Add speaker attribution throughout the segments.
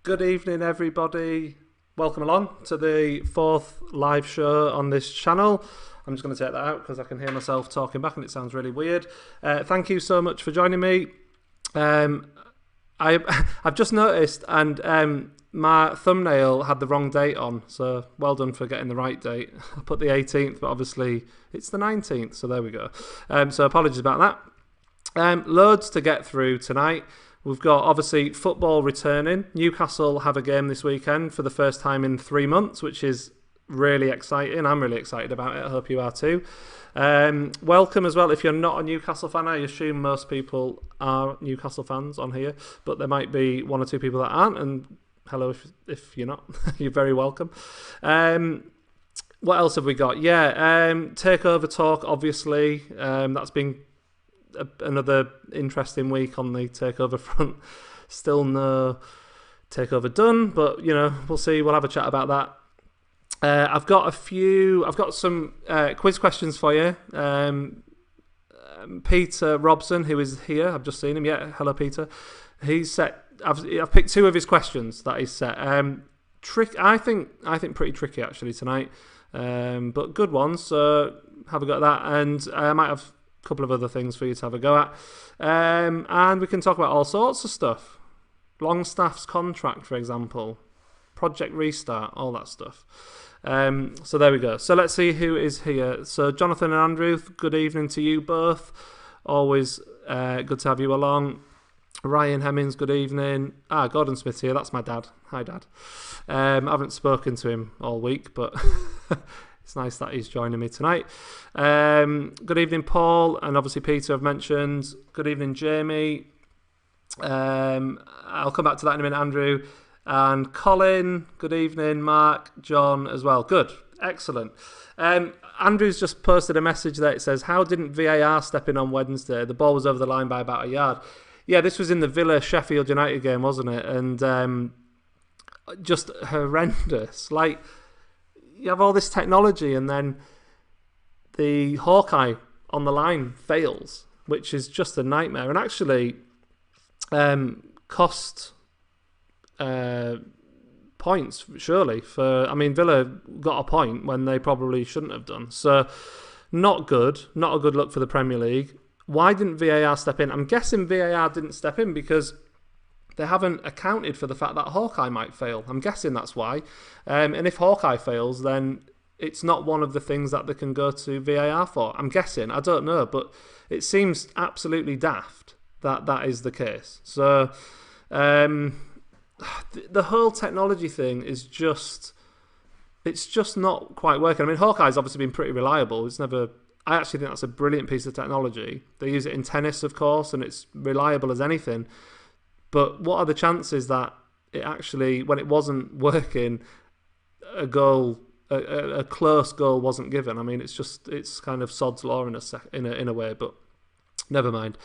Speaker 1: Good evening, everybody. Welcome along to the fourth live show on this channel. I'm just going to take that out because I can hear myself talking back and it sounds really weird. Thank you so much for joining me. I've just noticed, and my thumbnail had the wrong date on, so well done for getting the right date. I put the 18th, but obviously it's the 19th, so there we go. So apologies about that. Loads to get through tonight. We've got, obviously, football returning. Newcastle have a game this weekend for the first time in 3 months, which is really exciting. I'm really excited about it. I hope you are too. Welcome as well. If you're not a Newcastle fan, I assume most people are Newcastle fans on here, but there might be one or two people that aren't, and hello if you're not. You're very welcome. What else have we got? Takeover talk, obviously. That's been another interesting week on the takeover front. Still no takeover done, but we'll see. We'll have a chat about that. I've got some quiz questions for you. Peter Robson, who is here, I've just seen him. Yeah, hello Peter. He's set. I've picked two of his questions that he's set. I think pretty tricky actually tonight, but good ones. So have a go at that, and I might have couple of other things for you to have a go at, and we can talk about all sorts of stuff. Longstaff's contract, for example, project restart, all that stuff. So there we go. So let's see who is here. So Jonathan and Andrew, good evening to you both. Always good to have you along. Ryan Hemmings, good evening. Gordon Smith's here. That's my dad. Hi, Dad. I haven't spoken to him all week, but it's nice that he's joining me tonight. Good evening, Paul, and obviously Peter I've mentioned. Good evening, Jamie. I'll come back to that in a minute, Andrew. And Colin, good evening. Mark, John as well. Good, excellent. Andrew's just posted a message there. It says, how didn't VAR step in on Wednesday? The ball was over the line by about a yard. Yeah, this was in the Villa Sheffield United game, wasn't it? And just horrendous. Like, you have all this technology and then the Hawkeye on the line fails, which is just a nightmare, and actually cost points, surely. Villa got a point when they probably shouldn't have done. So not good. Not a good look for the Premier League. Why didn't VAR step in? I'm guessing VAR didn't step in because they haven't accounted for the fact that Hawkeye might fail. I'm guessing that's why. And if Hawkeye fails, then it's not one of the things that they can go to VAR for. I'm guessing. I don't know. But it seems absolutely daft that that is the case. So the whole technology thing is just... it's just not quite working. I mean, Hawkeye's obviously been pretty reliable. It's never... I actually think that's a brilliant piece of technology. They use it in tennis, of course, and it's reliable as anything. But what are the chances that it actually, when it wasn't working, a close goal wasn't given? I mean, it's kind of sod's law in a way, but never mind.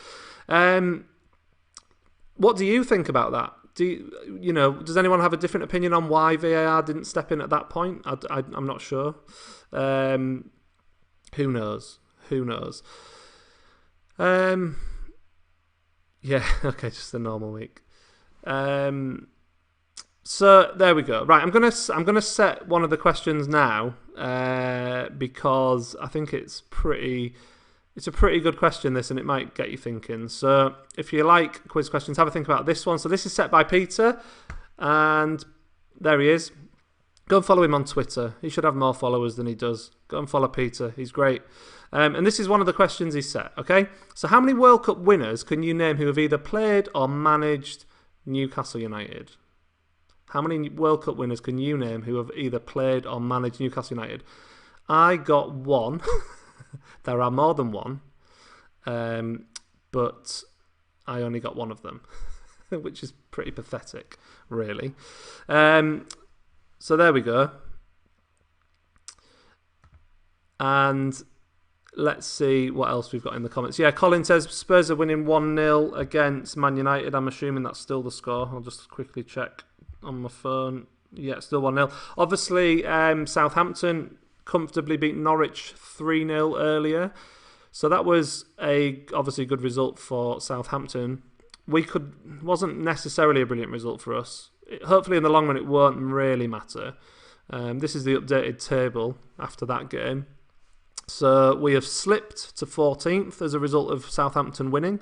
Speaker 1: What do you think about that? Does anyone have a different opinion on why VAR didn't step in at that point? I'm not sure. Who knows? Yeah, okay, just a normal week. So there we go. Right, I'm gonna set one of the questions now because I think it's a pretty good question, this, and it might get you thinking. So if you like quiz questions, have a think about this one. So this is set by Peter, and there he is. Go and follow him on Twitter. He should have more followers than he does. Go and follow Peter. He's great. And this is one of the questions he set, okay? So how many World Cup winners can you name who have either played or managed Newcastle United? How many World Cup winners can you name who have either played or managed Newcastle United? I got one. There are more than one. But I only got one of them, which is pretty pathetic, really. So there we go. And let's see what else we've got in the comments. Yeah, Colin says Spurs are winning 1-0 against Man United. I'm assuming that's still the score. I'll just quickly check on my phone. Yeah, still 1-0. Obviously, Southampton comfortably beat Norwich 3-0 earlier. So that was obviously a good result for Southampton. Wasn't necessarily a brilliant result for us. hopefully in the long run it won't really matter. This is the updated table after that game. So we have slipped to 14th as a result of Southampton winning,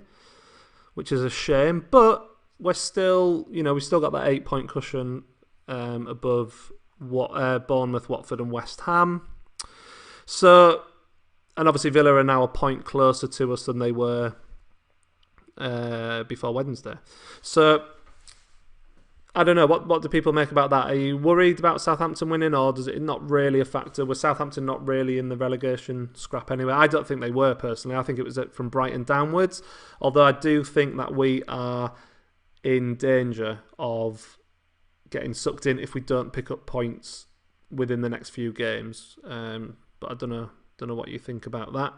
Speaker 1: which is a shame. But we're still, we've still got that 8-point cushion above Bournemouth, Watford and West Ham. So, and obviously Villa are now a point closer to us than they were before Wednesday. So, I don't know, what do people make about that? Are you worried about Southampton winning, or does it not really a factor? Was Southampton not really in the relegation scrap anyway? I don't think they were, personally. I think it was from Brighton downwards, although I do think that we are in danger of getting sucked in if we don't pick up points within the next few games. But I don't know what you think about that.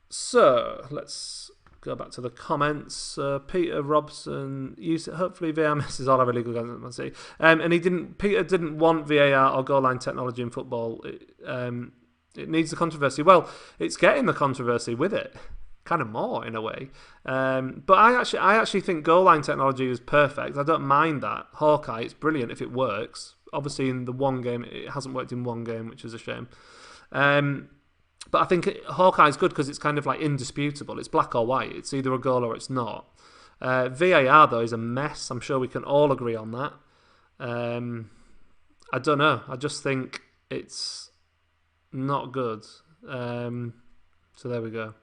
Speaker 1: So let's go back to the comments. Peter Robson, hopefully VAR misses all our illegal games. And Peter didn't want VAR or goal line technology in football. It needs the controversy. Well, it's getting the controversy with it, kind of more in a way. But I actually think goal line technology is perfect. I don't mind that. Hawkeye, it's brilliant if it works. Obviously, in the one game, it hasn't worked in one game, which is a shame. But I think Hawkeye is good because it's kind of like indisputable. It's black or white. It's either a goal or it's not. VAR, though, is a mess. I'm sure we can all agree on that. I don't know. I just think it's not good. So there we go.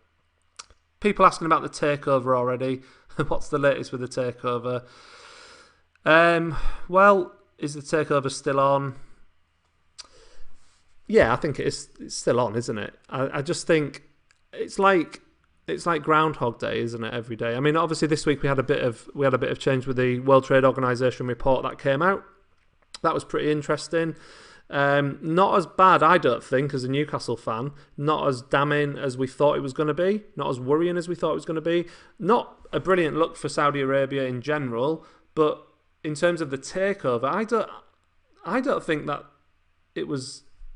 Speaker 1: People asking about the takeover already. What's the latest with the takeover? Well, is the takeover still on? Yeah, I think it's still on, isn't it? I just think it's like Groundhog Day, isn't it? Every day. I mean, obviously this week we had a bit of change with the World Trade Organization report that came out. That was pretty interesting. Not as bad, I don't think, as a Newcastle fan. Not as damning as we thought it was going to be. Not as worrying as we thought it was going to be. Not a brilliant look for Saudi Arabia in general, but in terms of the takeover, I don't think that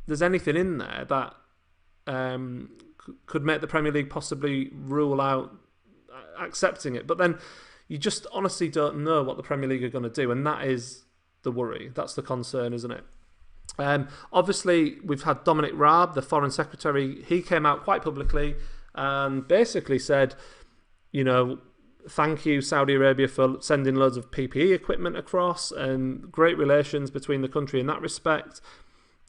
Speaker 1: there's anything in there that could make the Premier League possibly rule out accepting it. But then you just honestly don't know what the Premier League are going to do, and that is the worry. That's the concern, isn't it? Obviously, we've had Dominic Raab, the Foreign Secretary. He came out quite publicly and basically said, thank you, Saudi Arabia, for sending loads of PPE equipment across, and great relations between the country in that respect.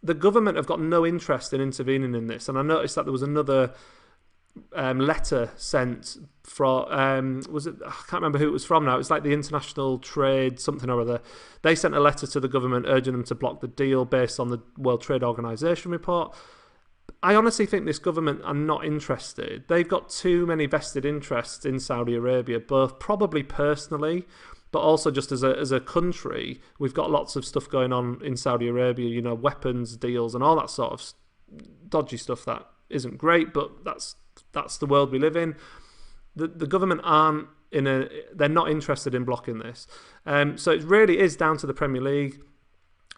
Speaker 1: The government have got no interest in intervening in this, and I noticed that there was another letter sent from, I can't remember who it was from now. It's like the International Trade something or other. They sent a letter to the government urging them to block the deal based on the World Trade Organization report. I honestly think this government are not interested. They've got too many vested interests in Saudi Arabia, both probably personally, but also just as a country. We've got lots of stuff going on in Saudi Arabia, weapons deals and all that sort of dodgy stuff that isn't great, but that's the world we live in. The government they're not interested in blocking this. So it really is down to the Premier League,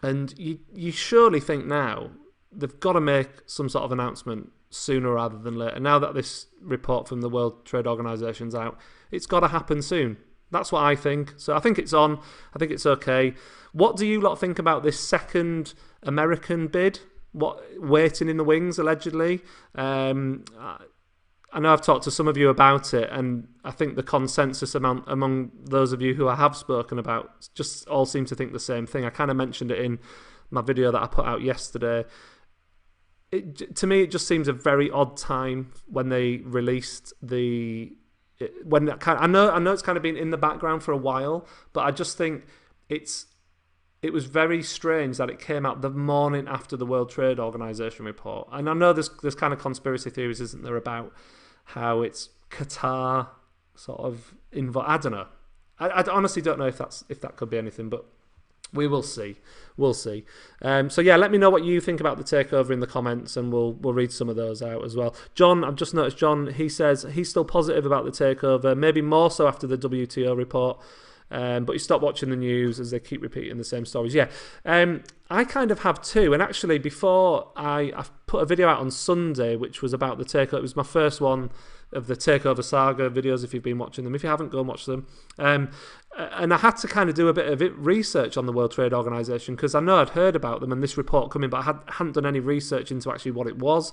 Speaker 1: and you surely think now they've got to make some sort of announcement sooner rather than later. Now that this report from the World Trade Organization's out, it's got to happen soon. That's what I think. So I think it's on. I think it's okay. What do you lot think about this second American bid? Waiting in the wings, allegedly? I know I've talked to some of you about it, and I think the consensus among those of you who I have spoken about just all seem to think the same thing. I kind of mentioned it in my video that I put out yesterday. To me, it just seems a very odd time when they released I know it's kind of been in the background for a while, but I just think it was very strange that it came out the morning after the World Trade Organization report. And I know there's kind of conspiracy theories, isn't there, about how it's Qatar sort of involved. I don't know. I honestly don't know if that could be anything, but we will see. We'll see. So yeah, let me know what you think about the takeover in the comments, and we'll read some of those out as well. John, I've just noticed John, he says he's still positive about the takeover, maybe more so after the WTO report, but he stopped watching the news as they keep repeating the same stories. Yeah, I kind of have too. And actually, before I put a video out on Sunday, which was about the takeover. It was my first one of the Takeover Saga videos, if you've been watching them. If you haven't, go and watch them. And I had to kind of do a bit of research on the World Trade Organization, because I know I'd heard about them and this report coming, but I hadn't done any research into actually what it was.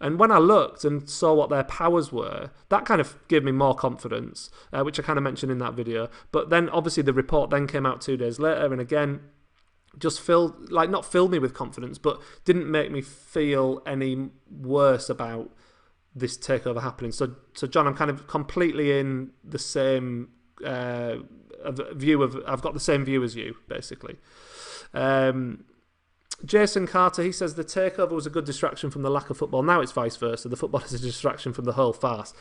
Speaker 1: And when I looked and saw what their powers were, that kind of gave me more confidence, which I kind of mentioned in that video. But then obviously the report then came out 2 days later, and again, just not filled me with confidence, but didn't make me feel any worse about this takeover happening. So John, I'm kind of completely in the same view of. I've got the same view as you, basically. Jason Carter, he says the takeover was a good distraction from the lack of football. Now it's vice versa. The football is a distraction from the whole farce.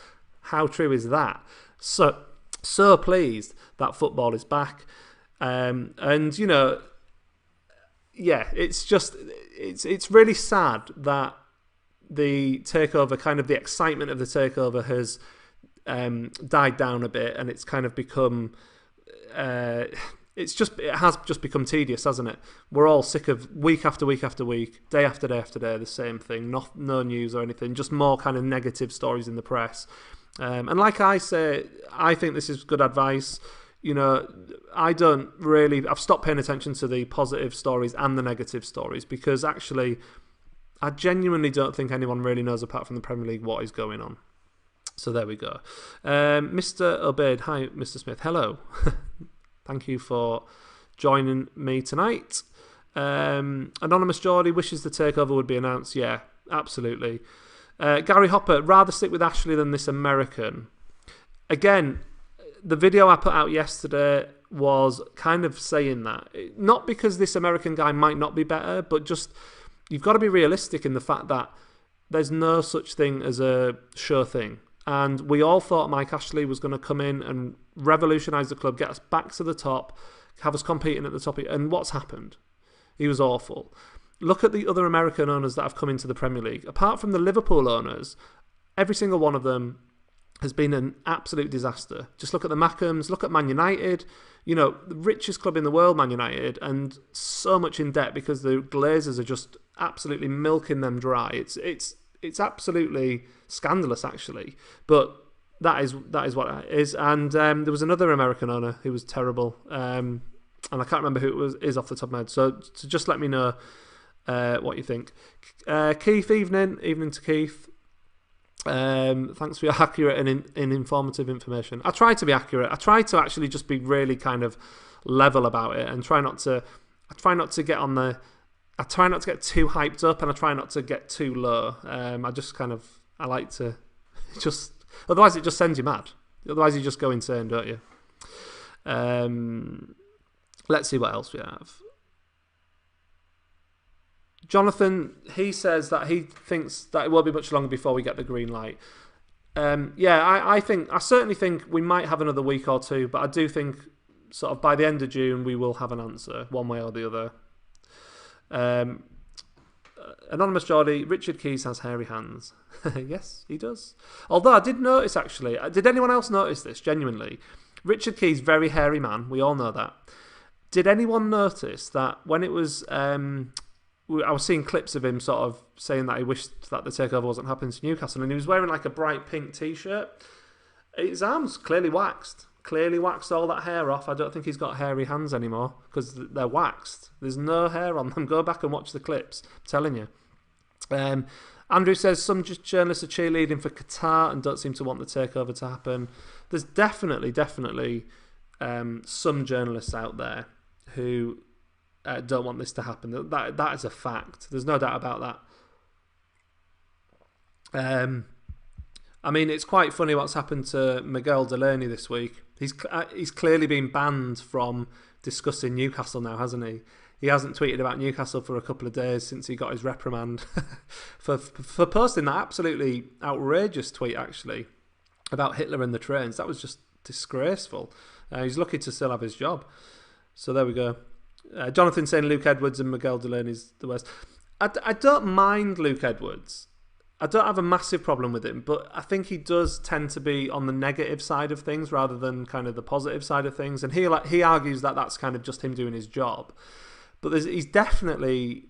Speaker 1: How true is that? So pleased that football is back, and yeah, it's really sad that the takeover, kind of the excitement of the takeover, has died down a bit, and it's kind of become it has just become tedious, hasn't it? We're all sick of week after week after week, day after day after day, the same thing. No news or anything, just more kind of negative stories in the press. And like I say, I think this is good advice. I've stopped paying attention to the positive stories and the negative stories, because actually I genuinely don't think anyone really knows, apart from the Premier League, what is going on. So there we go. Mr. Obaid, hi, Mr. Smith, hello. Thank you for joining me tonight. Anonymous Geordie wishes the takeover would be announced. Yeah, absolutely. Gary Hopper, rather stick with Ashley than this American. Again, the video I put out yesterday was kind of saying that. Not because this American guy might not be better, but just you've got to be realistic in the fact that there's no such thing as a sure thing. And we all thought Mike Ashley was going to come in and revolutionise the club, get us back to the top, have us competing at the top. And what's happened? He was awful. Look at the other American owners that have come into the Premier League. Apart from the Liverpool owners, every single one of them has been an absolute disaster. Just look at the Mackhams, look at Man United, the richest club in the world, Man United, and so much in debt because the Glazers are just absolutely milking them dry. It's absolutely scandalous, actually. But that is what it is. And there was another American owner who was terrible, and I can't remember who it is off the top of my head. So just let me know what you think. Keith, evening to Keith. Thanks for your accurate and informative information. I try to be accurate. I try to actually just be really kind of level about it, and try not to get on the. I try not to get too hyped up, and I try not to get too low. I like to just. Otherwise, it just sends you mad. Otherwise, you just go insane, don't you? Let's see what else we have. Jonathan, he says that he thinks that it won't be much longer before we get the green light. I certainly think we might have another week or two, but I do think sort of by the end of June we will have an answer, one way or the other. Anonymous Geordie, Richard Keys has hairy hands. Yes, he does. Although I did notice, actually, did anyone else notice this, genuinely? Richard Keys, very hairy man, we all know that. Did anyone notice that when it was... I was seeing clips of him sort of saying that he wished that the takeover wasn't happening to Newcastle, and he was wearing like a bright pink t-shirt. His arms clearly waxed all that hair off. I don't think he's got hairy hands anymore because they're waxed. There's no hair on them. Go back and watch the clips, I'm telling you. Andrew says some journalists are cheerleading for Qatar and don't seem to want the takeover to happen. There's definitely some journalists out there who don't want this to happen. That is a fact. There's no doubt about that. I mean, it's quite funny what's happened to Miguel Delaney this week. He's clearly been banned from discussing Newcastle now, hasn't he? He hasn't tweeted about Newcastle for a couple of days since he got his reprimand for posting that absolutely outrageous tweet, actually, about Hitler and the trains. That was just disgraceful. He's lucky to still have his job. So there we go. Jonathan saying Luke Edwards and Miguel Delaney's the worst. I don't mind Luke Edwards. I don't have a massive problem with him, but I think he does tend to be on the negative side of things rather than kind of the positive side of things. And he argues that that's kind of just him doing his job. But he definitely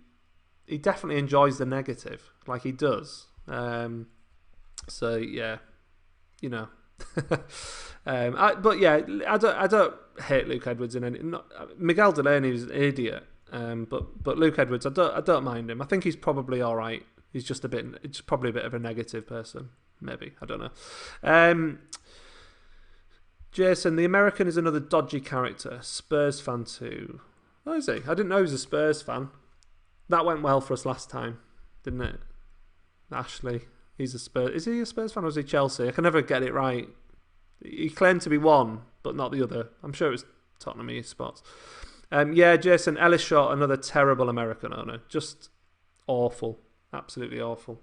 Speaker 1: enjoys the negative, like he does. So yeah, you know. But yeah, I don't hate Luke Edwards in any. Miguel Delaney is an idiot, but Luke Edwards, I don't mind him. I think he's probably all right. He's just probably a bit of a negative person, maybe. I don't know. Jason, the American is another dodgy character. Spurs fan too. Oh, is he? I didn't know he was a Spurs fan. That went well for us last time, didn't it? Ashley, he's a Spurs. Is he a Spurs fan or is he Chelsea? I can never get it right. He claimed to be one, but not the other. I'm sure it was Tottenham spots. Yeah, Jason, Ellis Short, another terrible American owner. Just awful. Absolutely awful.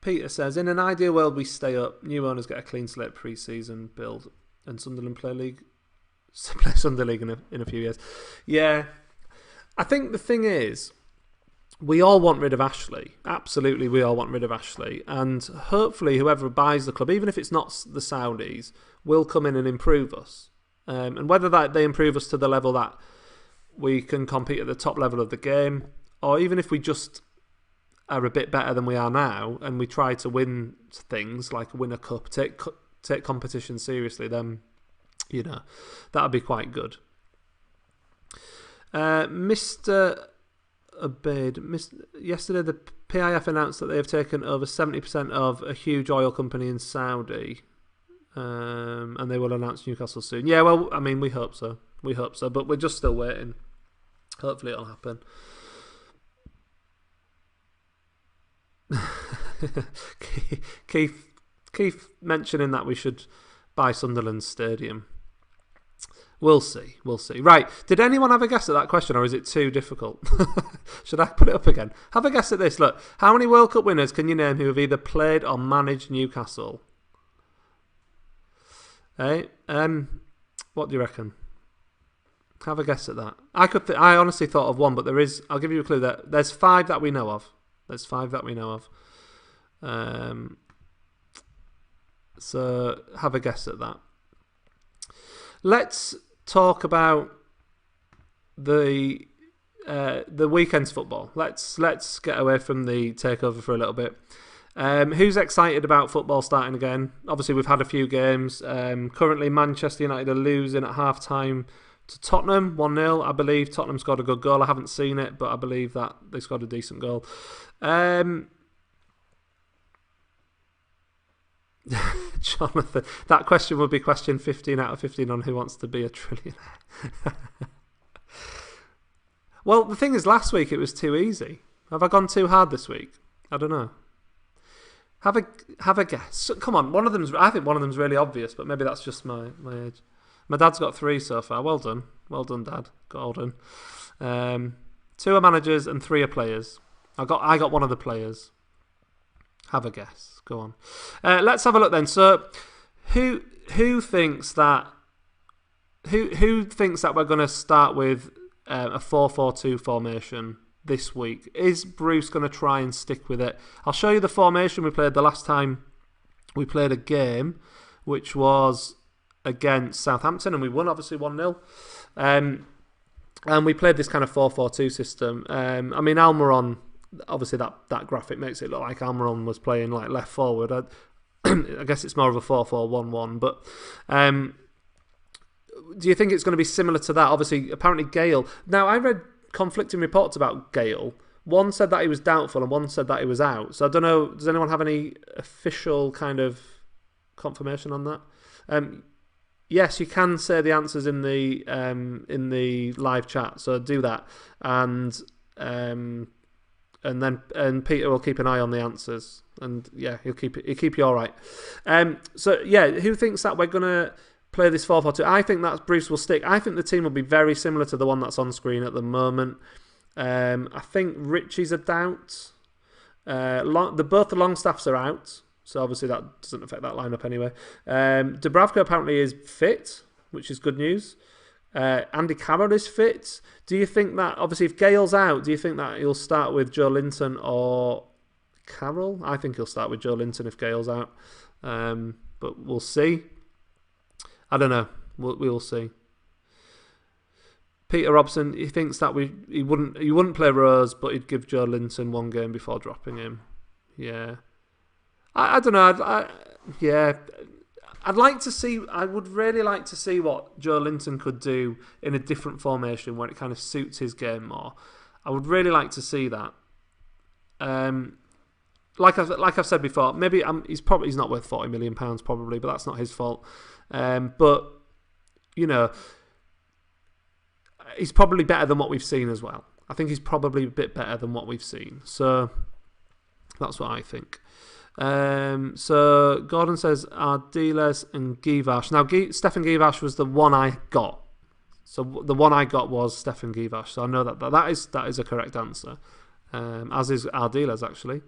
Speaker 1: Peter says, in an ideal world we stay up, new owners get a clean slate pre-season build, and Sunderland play Sunday League in a few years. Yeah, I think the thing is, we all want rid of Ashley. Absolutely, we all want rid of Ashley, and hopefully whoever buys the club, even if it's not the Saudis, will come in and improve us. And whether they improve us to the level that we can compete at the top level of the game, or even if we just are a bit better than we are now, and we try to win things like win a cup, take competition seriously, then that'd be quite good. Mr. Abed, yesterday the PIF announced that they have taken over 70% of a huge oil company in Saudi, and they will announce Newcastle soon. Yeah, well, I mean, we hope so, but we're just still waiting. Hopefully it'll happen. Keith mentioning that we should buy Sunderland's stadium. We'll see. Right, did anyone have a guess at that question, or is it too difficult? Should I put it up again? Have a guess at this. Look, how many World Cup winners can you name who have either played or managed Newcastle? Hey, what do you reckon? Have a guess at that. I honestly thought of one, but there is. I'll give you a clue. There's 5 that we know of. So have a guess at that. Let's talk about the weekend's football. Let's get away from the takeover for a little bit. Who's excited about football starting again? Obviously, we've had a few games. Currently, Manchester United are losing at half-time to Tottenham, 1-0, I believe. Tottenham scored a good goal. I haven't seen it, but I believe that they scored a decent goal. Jonathan, that question would be question 15 out of 15 on who wants to be a trillionaire. Well, the thing is, last week it was too easy. Have I gone too hard this week? I don't know. Have a guess. Come on, I think one of them's really obvious, but maybe that's just my age. My dad's got 3 so far. Well done, Dad. Golden. 2 are managers and 3 are players. I got one of the players. Have a guess. Go on. Let's have a look then. So, who thinks that we're going to start with a 4-4-2 formation this week? Is Bruce going to try and stick with it? I'll show you the formation we played the last time we played a game, which was against Southampton, and we won obviously 1-0. And we played this kind of 4-4-2 system. I mean, Almiron, obviously that graphic makes it look like Almiron was playing like left forward. I guess it's more of a 4-4-1-1. But do you think it's going to be similar to that? Obviously, apparently Gale. Now, I read conflicting reports about Gale. One said that he was doubtful and one said that he was out. So I don't know, does anyone have any official kind of confirmation on that? Yes, you can say the answers in the live chat, so do that, and Peter will keep an eye on the answers, and yeah, he'll keep you all right. So yeah, who thinks that we're gonna play this 4-4-2? I think that Bruce will stick. I think the team will be very similar to the one that's on screen at the moment. I think Richie's a doubt. Both the Longstaffs are out. So obviously that doesn't affect that lineup anyway. Dubravka apparently is fit, which is good news. Andy Carroll is fit. Do you think that, obviously if Gale's out, do you think that he'll start with Joe Linton or Carroll? I think he'll start with Joe Linton if Gale's out. But we'll see. I don't know. We'll see. Peter Robson, he thinks that he wouldn't play Rose, but he'd give Joe Linton one game before dropping him. Yeah, I don't know. I'd like to see. I would really like to see what Joe Linton could do in a different formation where it kind of suits his game more. I would really like to see that. Like I've said before, maybe he's not worth £40 million probably, but that's not his fault. But you know, he's probably better than what we've seen as well. I think he's probably a bit better than what we've seen. So that's what I think. So Gordon says Ardiles and Givash. Now Stefan Givash was the one I got. So the one I got was Stefan Givash. So I know that is a correct answer. As is Ardiles actually.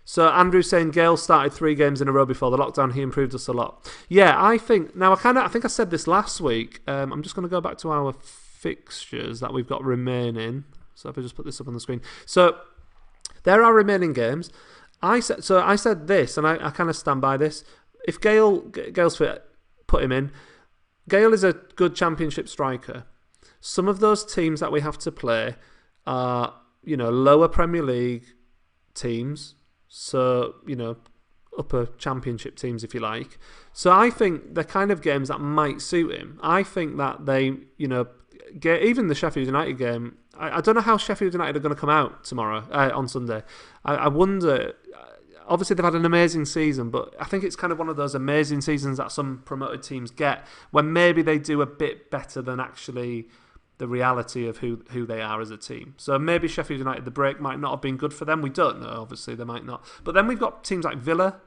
Speaker 1: So Andrew's saying Gale started 3 games in a row before the lockdown. He improved us a lot. Yeah, I think I think I said this last week. I'm just going to go back to our fixtures that we've got remaining. So if I just put this up on the screen. So there are remaining games. I said this, and I kind of stand by this. If Gale's fit, put him in. Gale is a good Championship striker. Some of those teams that we have to play are, lower Premier League teams. So, upper Championship teams, if you like. So I think they're kind of games that might suit him. I think that they, even the Sheffield United game, I don't know how Sheffield United are going to come out tomorrow, on Sunday. I wonder, obviously they've had an amazing season, but I think it's kind of one of those amazing seasons that some promoted teams get when maybe they do a bit better than actually the reality of who they are as a team. So maybe Sheffield United, the break might not have been good for them. We don't know, obviously, they might not. But then we've got teams like Villa,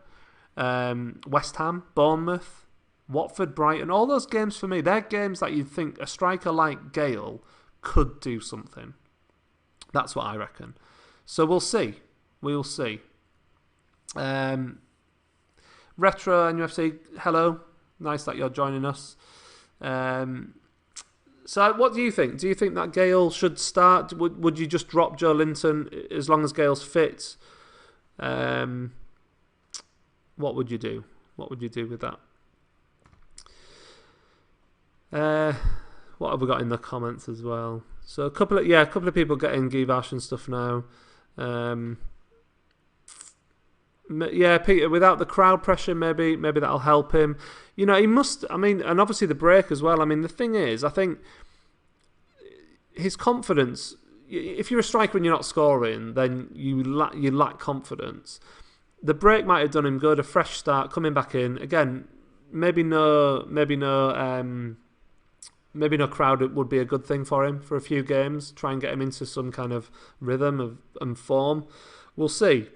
Speaker 1: West Ham, Bournemouth, Watford, Brighton. All those games for me, they're games that you'd think a striker like Gale could do something. That's what I reckon. So we'll see. We'll see. Retro NUFC, hello. Nice that you're joining us. So what do you think? Do you think that Gale should start? Would you just drop Joe Linton as long as Gale's fit? What would you do? What would you do with that? What have we got in the comments as well? So a couple of people getting Givash and stuff now. Yeah, Peter, without the crowd pressure, maybe that'll help him. He must, and obviously the break as well. The thing is, I think his confidence, if you're a striker and you're not scoring, then you lack confidence. The break might have done him good, a fresh start, coming back in. Again, maybe no crowd would be a good thing for him for a few games. Try and get him into some kind of rhythm and form. We'll see.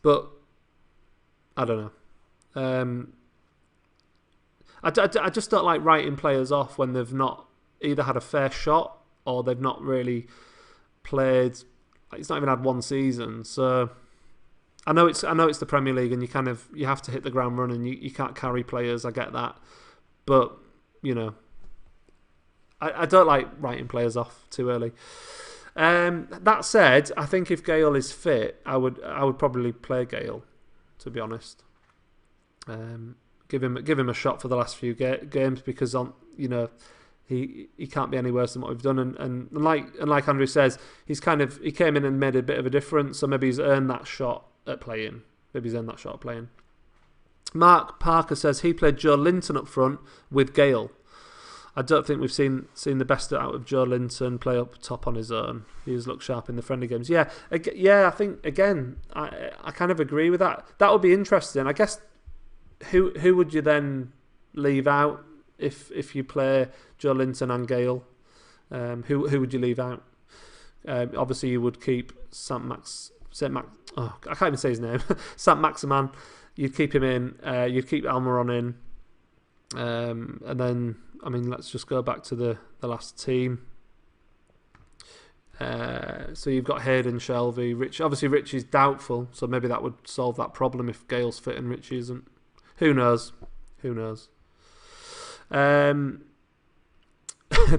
Speaker 1: But I don't know. I just don't like writing players off when they've not either had a fair shot or they've not really played. It's not even had one season. So I know it's the Premier League and you have to hit the ground running. You can't carry players. I get that, but I don't like writing players off too early. That said, I think if Gale is fit, I would probably play Gale, to be honest. Give him a shot for the last few games because he can't be any worse than what we've done. And like Andrew says, he came in and made a bit of a difference. So maybe he's earned that shot at playing. Mark Parker says he played Joe Linton up front with Gale. I don't think we've seen the best out of Joe Linton play up top on his own. He has looked sharp in the friendly games. Yeah. I think again, I kind of agree with that. That would be interesting. I guess who would you then leave out if you play Joe Linton and Gale? Who would you leave out? Obviously, you would keep I can't even say his name. Saint-Maximin. You'd keep him in. You'd keep Almiron in, and then. Let's just go back to the last team. So you've got Hayden, Shelvey, Rich. Obviously, Rich is doubtful, so maybe that would solve that problem if Gale's fit and Rich isn't. Who knows?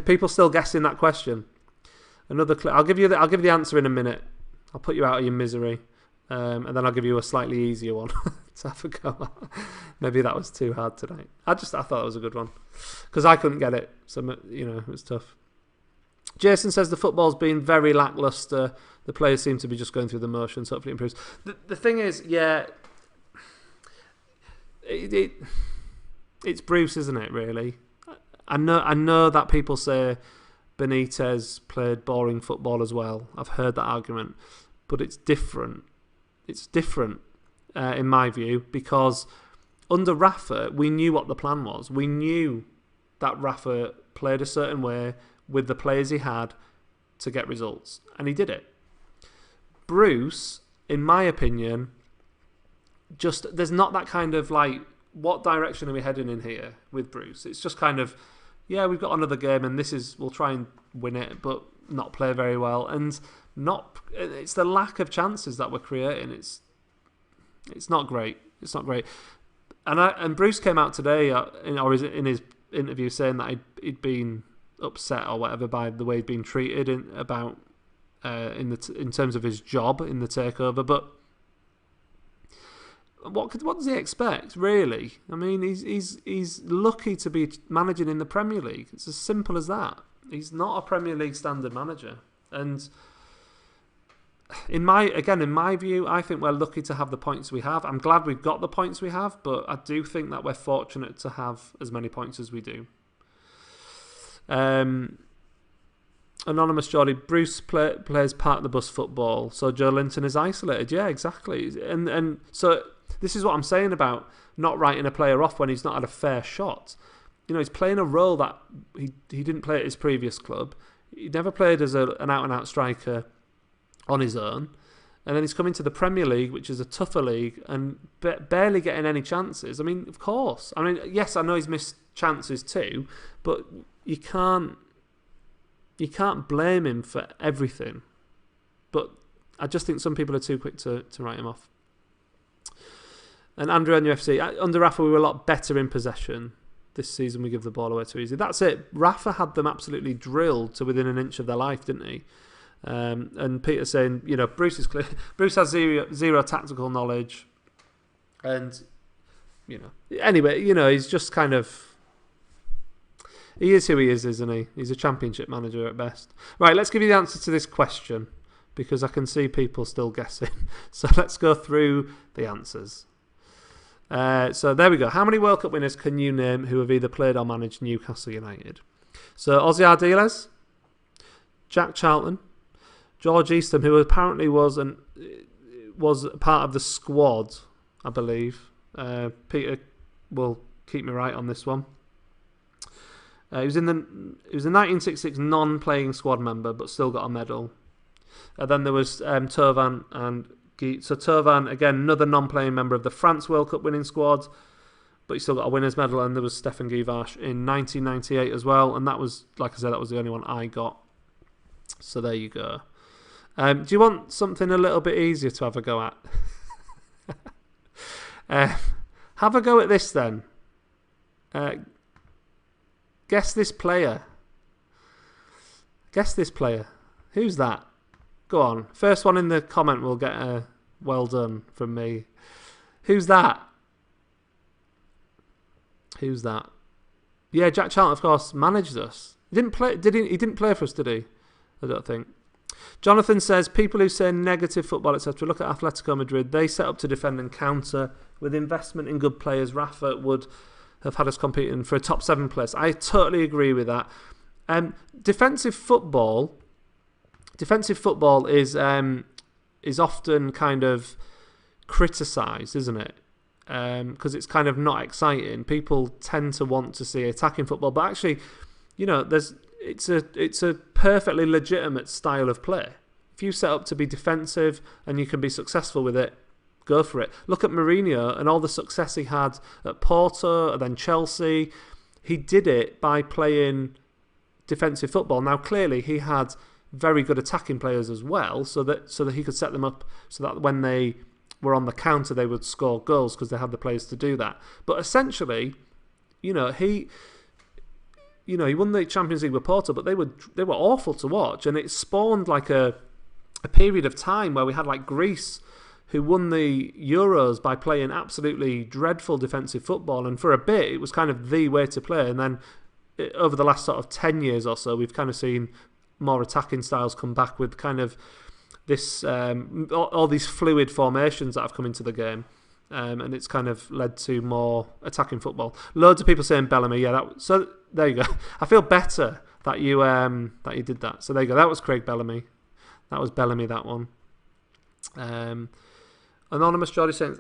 Speaker 1: People still guessing that question. Another. I'll give you the answer in a minute. I'll put you out of your misery. and then I'll give you a slightly easier one to have a go at. Maybe that was too hard tonight. I thought it was a good one because I couldn't get it, so it was tough. Jason says the football's been very lacklustre. The players seem to be just going through the motions. Hopefully it improves. The thing is, yeah, it's Bruce, isn't it? Really, I know that people say Benitez played boring football as well. I've heard that argument, but it's different. It's different in my view because under Rafa, we knew what the plan was. We knew that Rafa played a certain way with the players he had to get results, and he did it. Bruce, in my opinion, there's not that kind of like, what direction are we heading in here with Bruce? It's just kind of, yeah, we've got another game and we'll try and win it, but not play very well. And it's the lack of chances that we're creating. It's not great. It's not great. And Bruce came out today, or in his interview, saying that he'd been upset or whatever by the way he'd been treated in terms of his job in the takeover. But what does he expect, really? I mean, he's lucky to be managing in the Premier League. It's as simple as that. He's not a Premier League standard manager. And in my view, I think we're lucky to have the points we have. I'm glad we've got the points we have, but I do think that we're fortunate to have as many points as we do. Anonymous Geordie, Bruce plays part of the bus football, so Joe Linton is isolated. Yeah, exactly. And so this is what I'm saying about not writing a player off when he's not had a fair shot. He's playing a role that he didn't play at his previous club. He never played as an out-and-out striker on his own. And then he's coming to the Premier League, which is a tougher league, and barely getting any chances. I mean, of course. I mean, yes, I know he's missed chances too, but you can't blame him for everything. But I just think some people are too quick to write him off. And Andrew NUFC, under Rafa, we were a lot better in possession. This season, we give the ball away too easy. That's it. Rafa had them absolutely drilled to within an inch of their life, didn't he? And Peter saying, Bruce is clear. Bruce has zero tactical knowledge, and anyway, he's just kind of. He is who he is, isn't he? He's a championship manager at best. Right, let's give you the answer to this question because I can see people still guessing. So let's go through the answers. So there we go. How many World Cup winners can you name who have either played or managed Newcastle United? So Ozzy Ardiles, Jack Charlton, George Eastham, who apparently was part of the squad, I believe. Peter will keep me right on this one. He was a 1966 non-playing squad member, but still got a medal. Then there was Tovan and Guy. So Tovan, again, another non-playing member of the France World Cup winning squad, but he still got a winner's medal. And there was Stefan Guivarch in 1998 as well. And that was, like I said, that was the only one I got. So there you go. Do you want something a little bit easier to have a go at? Have a go at this then. Guess this player. Guess this player. Who's that? Go on. First one in the comment will get a well done from me. Who's that? Who's that? Yeah, Jack Charlton, of course, managed us. He didn't play. He didn't play for us, did he? I don't think. Jonathan says, people who say negative football, etc., look at Atletico Madrid. They set up to defend and counter with investment in good players. Rafa would have had us competing for a top 7 place. I totally agree with that. Defensive football is often kind of criticised, isn't it? Because it's kind of not exciting. People tend to want to see attacking football, but actually, it's a perfectly legitimate style of play. If you set up to be defensive and you can be successful with it, go for it. Look at Mourinho and all the success he had at Porto and then Chelsea. He did it by playing defensive football. Now, clearly, he had very good attacking players as well, so that he could set them up so that when they were on the counter, they would score goals because they had the players to do that. But essentially, he won the Champions League with Porto, but they were awful to watch, and it spawned like a period of time where we had like Greece, who won the Euros by playing absolutely dreadful defensive football, and for a bit it was kind of the way to play, and then over the last sort of 10 years or so we've kind of seen more attacking styles come back with kind of this all these fluid formations that have come into the game, and it's kind of led to more attacking football. Loads of people saying Bellamy, so there you go. I feel better that you did that. So there you go. That was Craig Bellamy. That was Bellamy, that one. Anonymous Geordie saying,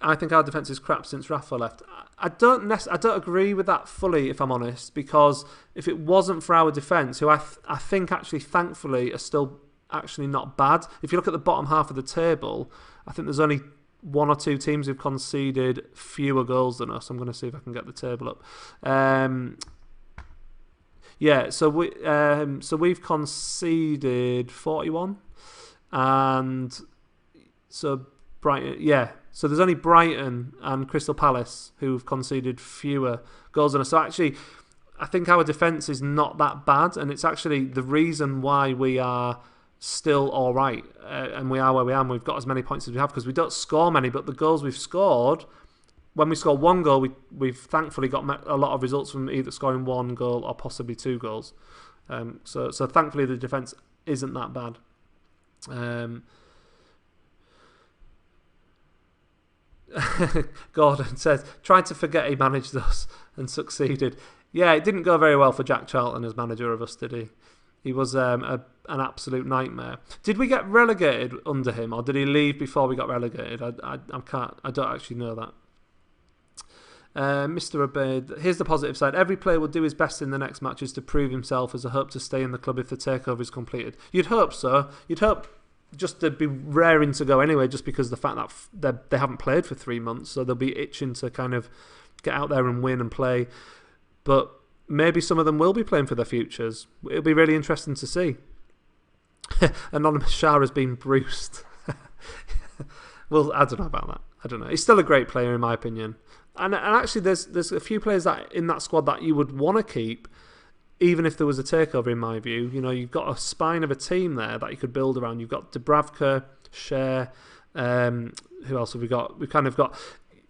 Speaker 1: I think our defence is crap since Rafa left. I don't agree with that fully, if I'm honest, because if it wasn't for our defence, who I think actually, thankfully, are still actually not bad. If you look at the bottom half of the table, I think there's only one or two teams who've conceded fewer goals than us. I'm going to see if I can get the table up. So we've conceded 41, and so Brighton, so there's only Brighton and Crystal Palace who've conceded fewer goals than us. So actually, I think our defence is not that bad, and it's actually the reason why we are still all right, and we are where we are, and we've got as many points as we have, because we don't score many, but the goals we've scored, when we score one goal, we've thankfully got a lot of results from either scoring one goal or possibly two goals. So thankfully the defence isn't that bad. Gordon says, tried to forget he managed us and succeeded. Yeah, it didn't go very well for Jack Charlton as manager of us, did he? He was an absolute nightmare. Did we get relegated under him, or did he leave before we got relegated? I don't actually know that. Mr. Abaid, here's the positive side. Every player will do his best in the next matches to prove himself as a hope to stay in the club if the takeover is completed. You'd hope so. You'd hope just to be raring to go anyway, just because the fact that they haven't played for 3 months, so they'll be itching to kind of get out there and win and play. But maybe some of them will be playing for their futures. It'll be really interesting to see. Anonymous Shah has been bruised. Well, I don't know about that. I don't know. He's still a great player in my opinion. And actually, there's a few players that in that squad that you would want to keep, even if there was a takeover. In my view, you've got a spine of a team there that you could build around. You've got Dubravka, Cher. Who else have we got? We've kind of got.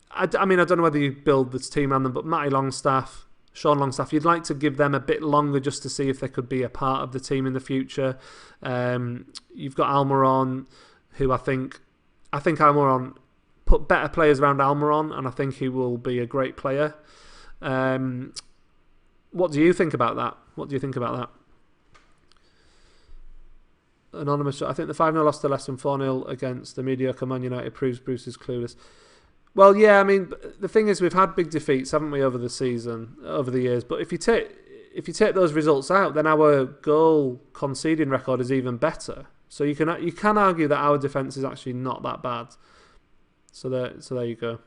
Speaker 1: I don't know whether you build this team around them, but Matty Longstaff, Sean Longstaff, you'd like to give them a bit longer just to see if they could be a part of the team in the future. You've got Almiron, who I think Almiron. Put better players around Almiron, and I think he will be a great player. What do you think about that? Anonymous, I think the 5-0 loss to Leicester and 4-0 against the mediocre Man United proves Bruce is clueless. Well, yeah, I mean, the thing is, we've had big defeats, haven't we, over the years? But if you take those results out, then our goal conceding record is even better. So you can argue that our defence is actually not that bad. So there you go.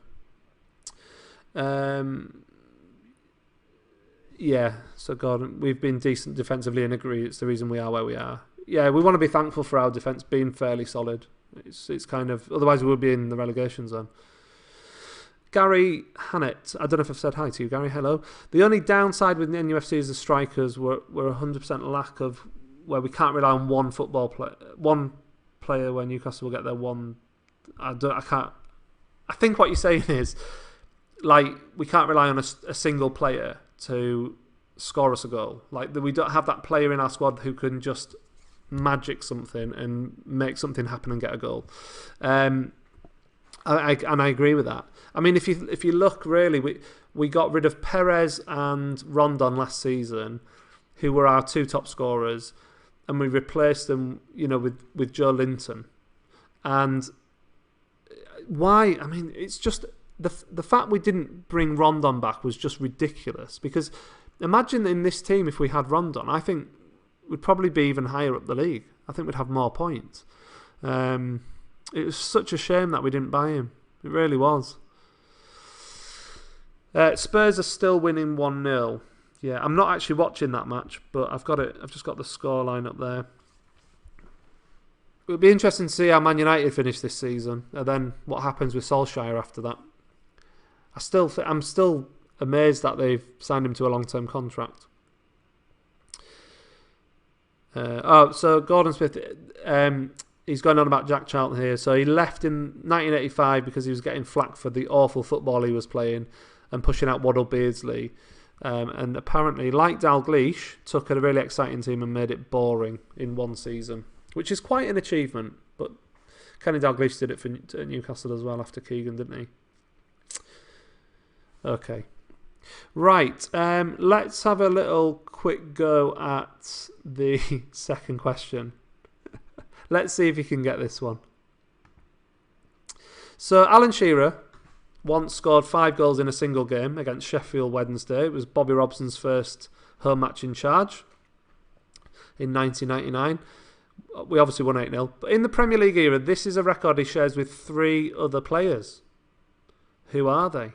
Speaker 1: So Gordon, we've been decent defensively and agree it's the reason we are where we are. Yeah, we want to be thankful for our defence being fairly solid. It's kind of, otherwise we would be in the relegation zone. Gary Hannett, I don't know if I've said hi to you, Gary, hello. The only downside with the NUFC is the strikers were 100% lack of, where we can't rely on one player where Newcastle will get their one. I think what you're saying is, like, we can't rely on a single player to score us a goal. Like, we don't have that player in our squad who can just magic something and make something happen and get a goal. And I agree with that. I mean, if you look, really, we got rid of Perez and Rondon last season, who were our two top scorers, and we replaced them, with Joe Linton. And why? I mean, it's just the fact we didn't bring Rondon back was just ridiculous. Because imagine in this team, if we had Rondon, I think we'd probably be even higher up the league. I think we'd have more points. It was such a shame that we didn't buy him. It really was. Spurs are still winning 1-0. Yeah, I'm not actually watching that match, but I've got it. I've just got the scoreline up there. It would be interesting to see how Man United finish this season, and then what happens with Solskjaer after that. I'm still amazed that they've signed him to a long-term contract. So Gordon Smith, he's going on about Jack Charlton here. So he left in 1985 because he was getting flack for the awful football he was playing and pushing out Waddle Beardsley. And apparently, like Dalglish, took a really exciting team and made it boring in one season, which is quite an achievement. But Kenny Dalglish did it for Newcastle as well after Keegan, didn't he? Okay. Right, let's have a little quick go at the second question. Let's see if you can get this one. So, Alan Shearer once scored 5 goals in a single game against Sheffield Wednesday. It was Bobby Robson's first home match in charge in 1999. We obviously won 8-0. But in the Premier League era, this is a record he shares with 3 other players. Who are they?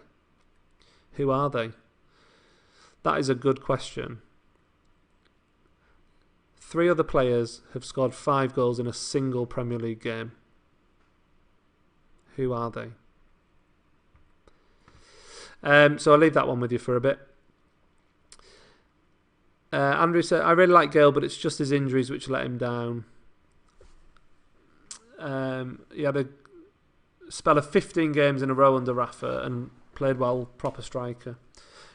Speaker 1: Who are they? That is a good question. 3 other players have scored 5 goals in a single Premier League game. Who are they? So I'll leave that one with you for a bit. Andrew said, I really like Gale, but it's just his injuries which let him down. He had a spell of 15 games in a row under Rafa and played well, proper striker.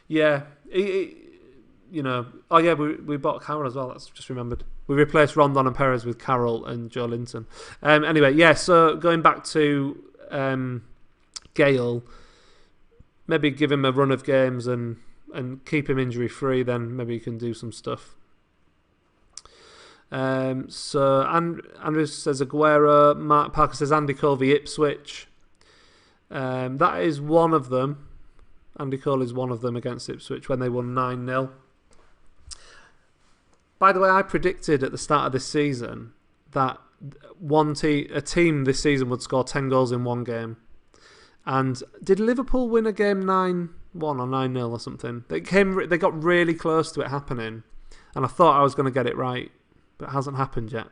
Speaker 1: Yeah, you know. Oh yeah, we bought Carroll as well. That's just remembered. We replaced Rondon and Perez with Carroll and Joe Linton. Anyway, yeah. So going back to Gale, maybe give him a run of games and keep him injury free. Then maybe you can do some stuff. So Andrew says Aguero. Mark Parker says Andy Covey, Ipswich. That is one of them. Andy Cole is one of them against Ipswich when they won 9-0. By the way, I predicted at the start of this season that a team this season would score 10 goals in one game. And did Liverpool win a game 9-1 or 9-0 or something? They got really close to it happening. And I thought I was going to get it right. But it hasn't happened yet.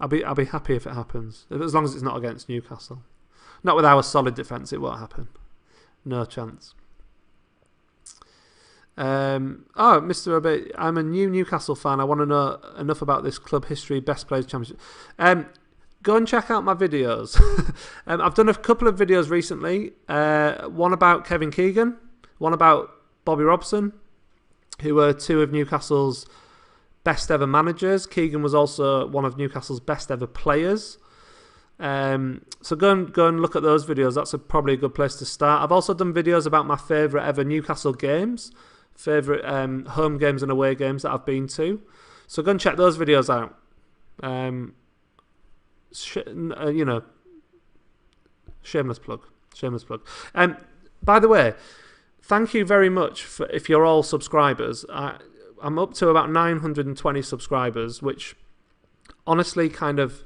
Speaker 1: I'll be happy if it happens. As long as it's not against Newcastle. Not with our solid defence, it won't happen. No chance. Mr. Obey, I'm a new Newcastle fan. I want to know enough about this club history, best players championship. Go and check out my videos. I've done a couple of videos recently. One about Kevin Keegan, one about Bobby Robson, who were 2 of Newcastle's best ever managers. Keegan was also one of Newcastle's best ever players. So go and look at those videos. That's probably a good place to start. I've also done videos about my favourite ever Newcastle games, favourite home games and away games that I've been to. So go and check those videos out. Shameless plug. By the way, thank you very much if you're all subscribers. I'm up to about 920 subscribers, which honestly kind of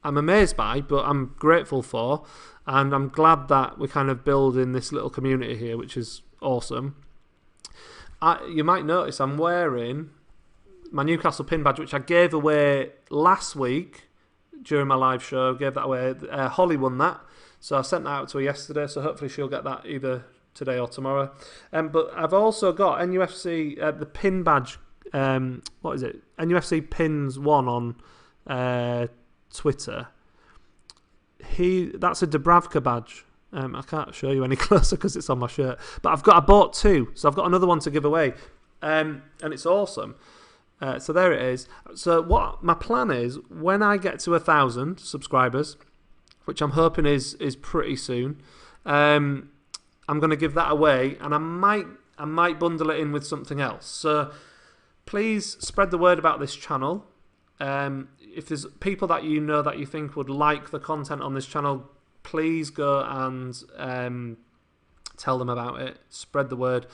Speaker 1: I'm amazed by, but I'm grateful for, and I'm glad that we're kind of building this little community here, which is awesome. You might notice I'm wearing my Newcastle pin badge, which I gave away last week during my live show. Gave that away. Holly won that, so I sent that out to her yesterday, so hopefully she'll get that either today or tomorrow. But I've also got NUFC, the pin badge, what is it? NUFC Pins 1 on Twitter. That's a Dubravka badge. I can't show you any closer because it's on my shirt. But I bought 2, so I've got another one to give away, and it's awesome. So there it is. So what my plan is, when I get to 1,000 subscribers, which I'm hoping is pretty soon, I'm going to give that away, and I might bundle it in with something else. So please spread the word about this channel. If there's people that you know that you think would like the content on this channel, please go and tell them about it. Spread the word.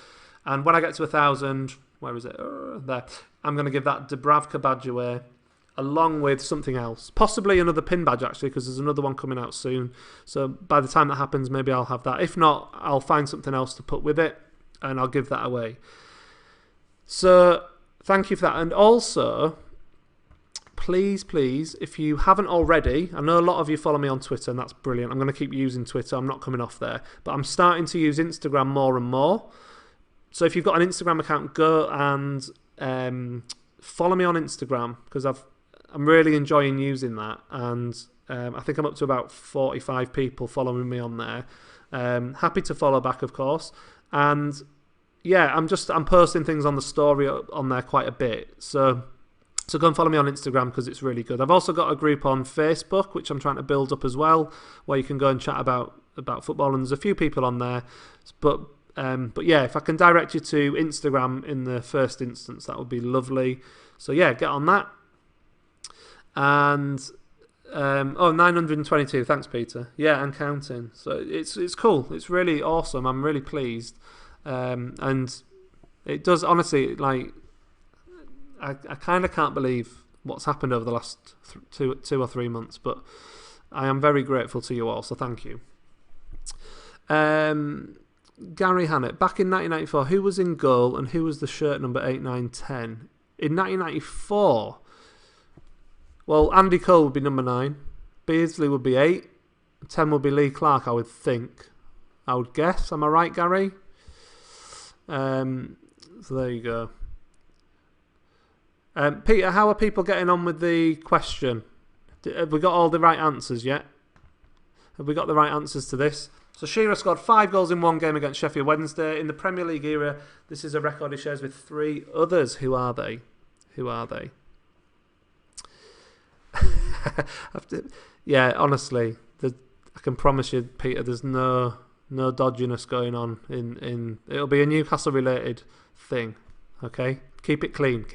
Speaker 1: And when I get to 1,000, where is it? There. I'm going to give that Dubravka badge away, along with something else. Possibly another pin badge, actually, because there's another one coming out soon. So by the time that happens, maybe I'll have that. If not, I'll find something else to put with it, and I'll give that away. So thank you for that. And also, please, if you haven't already, I know a lot of you follow me on Twitter, and that's brilliant. I'm going to keep using Twitter. I'm not coming off there. But I'm starting to use Instagram more and more. So if you've got an Instagram account, go and follow me on Instagram, because I'm really enjoying using that, and I think I'm up to about 45 people following me on there. Happy to follow back, of course, and yeah, I'm posting things on the story on there quite a bit. So go and follow me on Instagram because it's really good. I've also got a group on Facebook which I'm trying to build up as well, where you can go and chat about football, and there's a few people on there. But yeah, if I can direct you to Instagram in the first instance, that would be lovely. So yeah, get on that. And 922. Thanks, Peter. Yeah, and counting. So it's cool. It's really awesome. I'm really pleased. And it does, honestly, like, I kind of can't believe what's happened over the last 2 or 3 months, but I am very grateful to you all, so thank you. Gary Hannett, back in 1994, who was in goal and who was the shirt number 8, 9, 10? In 1994, well, Andy Cole would be number 9, Beardsley would be 8, 10 would be Lee Clark, I would think. I would guess. Am I right, Gary? So there you go. Peter, how are people getting on with the question? Have we got all the right answers yet? Have we got the right answers to this? So Shearer scored 5 goals in one game against Sheffield Wednesday. In the Premier League era, this is a record he shares with 3 others. Who are they? Yeah, honestly, I can promise you, Peter, there's no dodginess going on. It'll be a Newcastle related thing. Okay, keep it clean.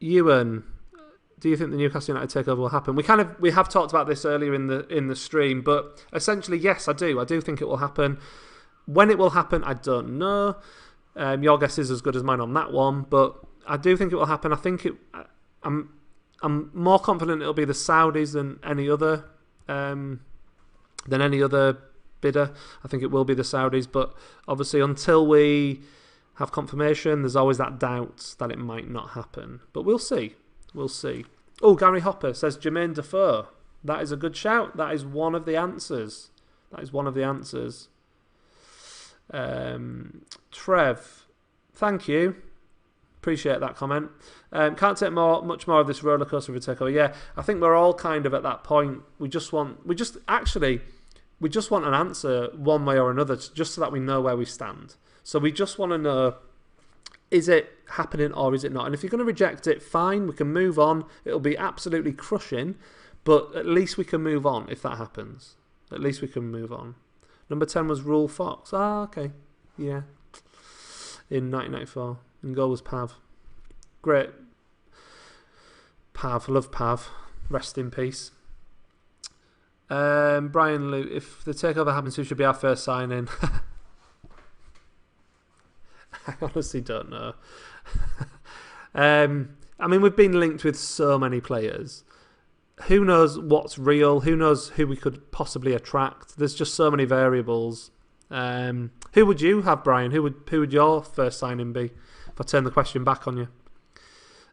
Speaker 1: Ewan, do you think the Newcastle United takeover will happen? We have talked about this earlier in the stream, but essentially, yes, I do. I do think it will happen. When it will happen, I don't know. Your guess is as good as mine on that one, but I do think it will happen. I think I'm more confident it'll be the Saudis than any other bidder. I think it will be the Saudis, but obviously until we have confirmation, there's always that doubt that it might not happen. But we'll see. Oh, Gary Hopper says Jermaine Defoe. That is a good shout. That is one of the answers. Trev, thank you. Appreciate that comment. Can't take much more of this roller coaster of a takeover. Yeah, I think we're all kind of at that point. We just want an answer one way or another, just so that we know where we stand. So we just want to know, is it happening or is it not? And if you're going to reject it, fine, we can move on. It'll be absolutely crushing, but at least we can move on if that happens. At least we can move on. Number 10 was Rule Fox. Okay. Yeah. In 1994. And goal was Pav. Great. Pav. Love Pav. Rest in peace. Brian Lou, if the takeover happens, who should be our first signing? I honestly don't know. I mean, we've been linked with so many players. Who knows what's real? Who knows who we could possibly attract? There's just so many variables. Who would you have, Brian? Who would your first signing be? If I turn the question back on you.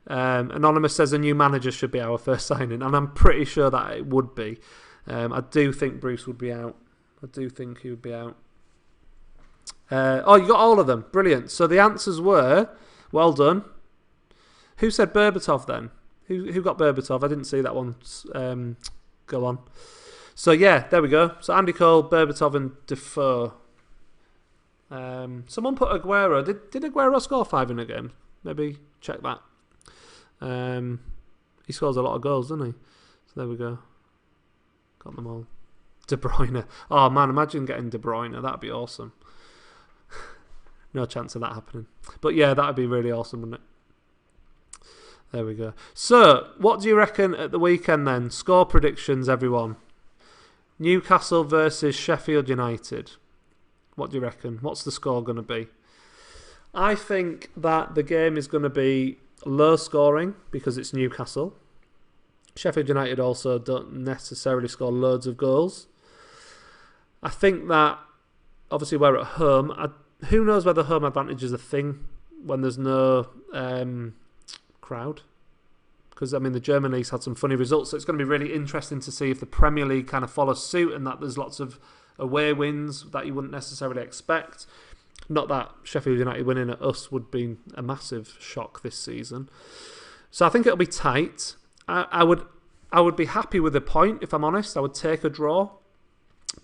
Speaker 1: Anonymous says a new manager should be our first signing, and I'm pretty sure that it would be. I do think Bruce would be out. I do think he would be out. You got all of them. Brilliant. So the answers were, well done. Who said Berbatov then? Who got Berbatov? I didn't see that one go on. So yeah, there we go. So Andy Cole, Berbatov and Defoe. Someone put Aguero. Did Aguero score 5 in a game? Maybe check that. He scores a lot of goals, doesn't he? So there we go. Got them all. De Bruyne. Oh man, imagine getting De Bruyne. That'd be awesome. No chance of that happening. But yeah, that'd be really awesome, wouldn't it? There we go. So, what do you reckon at the weekend then? Score predictions, everyone. Newcastle versus Sheffield United. What do you reckon? What's the score going to be? I think that the game is going to be low scoring because it's Newcastle. Sheffield United also don't necessarily score loads of goals. I think that, obviously, we're at home. Who knows whether home advantage is a thing when there's no crowd? Because, I mean, the German League's had some funny results, so it's going to be really interesting to see if the Premier League kind of follows suit and that there's lots of away wins that you wouldn't necessarily expect. Not that Sheffield United winning at us would be a massive shock this season. So I think it'll be tight. I would be happy with a point, if I'm honest. I would take a draw.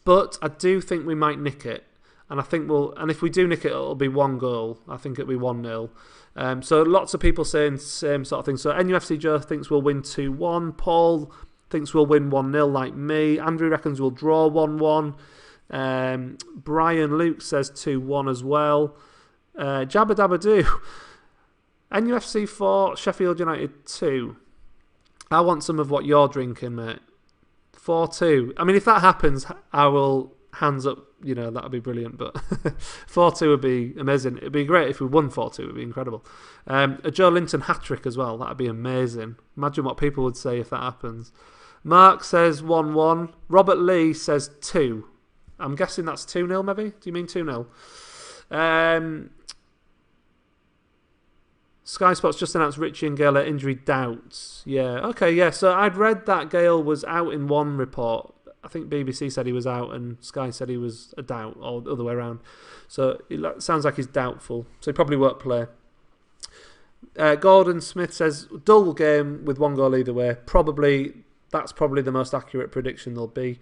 Speaker 1: But I do think we might nick it. And I think and if we do nick it, it'll be 1 goal. I think it'll be 1-0. So lots of people saying the same sort of thing. So NUFC Joe thinks we'll win 2-1. Paul thinks we'll win 1-0 like me. Andrew reckons we'll draw 1-1. Brian Luke says 2-1 as well. Jabba Dabba Doo. NUFC 4, Sheffield United 2. I want some of what you're drinking, mate. 4-2. I mean, if that happens, I will hands up. You know, that would be brilliant. But 4-2 would be amazing. It'd be great if we won 4-2. It would be incredible. A Joe Linton hat-trick as well. That would be amazing. Imagine what people would say if that happens. Mark says 1-1. Robert Lee says 2. I'm guessing that's 2-0 maybe? Do you mean 2-0? Sky Sports just announced Richie and Gale are injury doubts. Yeah, okay, yeah. So I'd read that Gale was out in one report. I think BBC said he was out and Sky said he was a doubt, or the other way around. So it sounds like he's doubtful. So he probably won't play. Gordon Smith says, dull game with 1 goal either way. That's probably the most accurate prediction there'll be.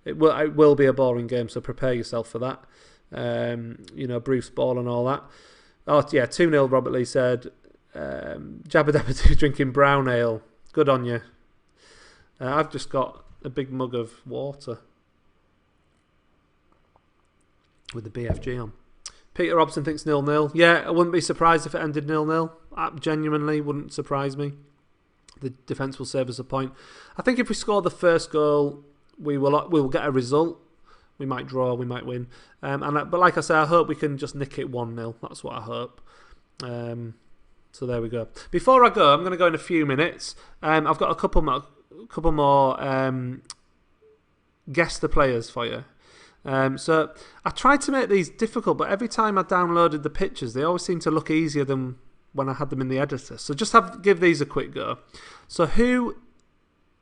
Speaker 1: It will be a boring game, so prepare yourself for that. Bruce Ball and all that. Oh, yeah, 2-0, Robert Lee said. Jabba Dabba Doo drinking brown ale. Good on you. I've just got a big mug of water with the BFG on. Peter Robson thinks 0-0. Yeah, I wouldn't be surprised if it ended 0-0. Genuinely wouldn't surprise me. The defence will save us a point. I think if we score the first goal, we will get a result. We might draw, we might win. But like I say, I hope we can just nick it 1-0. That's what I hope. So there we go. Before I go, I'm going to go in a few minutes. I've got a couple more guess the players for you. So I tried to make these difficult, but every time I downloaded the pictures, they always seem to look easier than when I had them in the editor. So just give these a quick go. So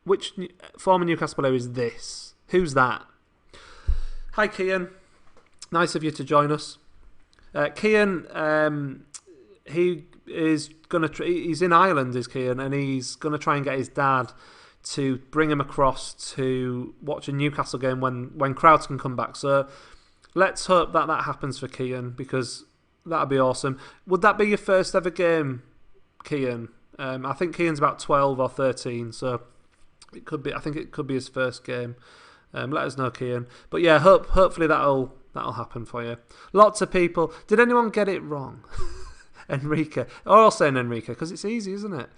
Speaker 1: which former Newcastle player is this? Who's that? Hi, Kian. Nice of you to join us. Kian, he's in Ireland, is Kian, and he's going to try and get his dad to bring him across to watch a Newcastle game when crowds can come back. So let's hope that happens for Kian, because that would be awesome. Would that be your first ever game, Kian? I think Kian's about 12 or 13, so it could be. I think it could be his first game. Let us know, Kian. But yeah, hopefully that'll happen for you. Lots of people. Did anyone get it wrong? Enrique. All saying Enrique, because it's easy, isn't it?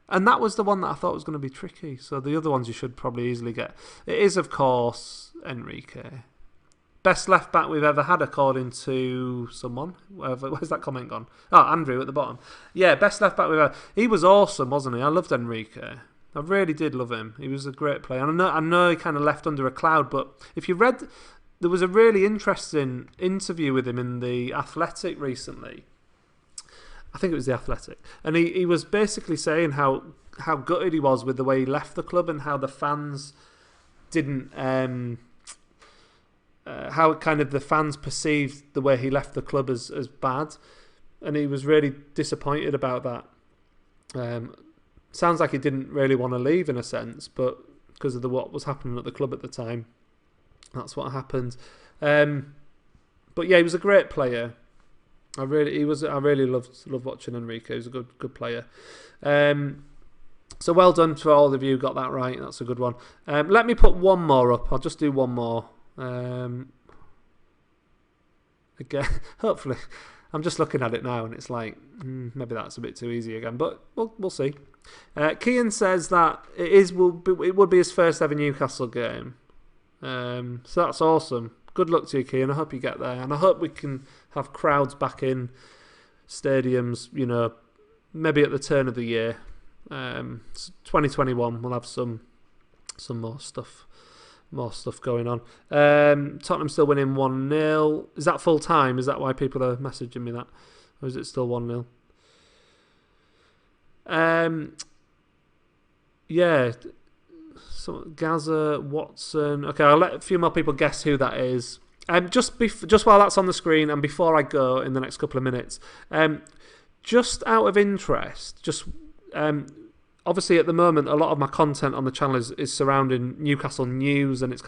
Speaker 1: And that was the one that I thought was going to be tricky. So the other ones you should probably easily get. It is, of course, Enrique. Best left back we've ever had, according to someone. Where's that comment gone? Oh, Andrew at the bottom. Yeah, best left back we've ever. He was awesome, wasn't he? I loved Enrique. I really did love him. He was a great player. And I know he kind of left under a cloud, but if you read, there was a really interesting interview with him in The Athletic recently. I think it was The Athletic. And he was basically saying how gutted he was with the way he left the club and how the fans didn't... how kind of the fans perceived the way he left the club as bad. And he was really disappointed about that. Sounds like he didn't really want to leave in a sense, but because of what was happening at the club at the time, that's what happened. But yeah, he was a great player. I really loved watching Enrique. He was a good player. So well done for all of you who got that right. That's a good one. Let me put one more up. I'll just do one more. Again, hopefully, I'm just looking at it now and it's like maybe that's a bit too easy again, but we'll see. Kian says that it would be his first ever Newcastle game. So that's awesome. Good luck to you, Kian. I hope you get there, and I hope we can have crowds back in stadiums. You know, maybe at the turn of the year. 2021, we'll have some more stuff. More stuff going on. Tottenham still winning 1-0. Is that full time? Is that why people are messaging me that? Or is it still 1-0? Yeah. So Gaza, Watson. Okay, I'll let a few more people guess who that is. Just while that's on the screen and before I go in the next couple of minutes, just out of interest, obviously at the moment a lot of my content on the channel is surrounding Newcastle news, and it's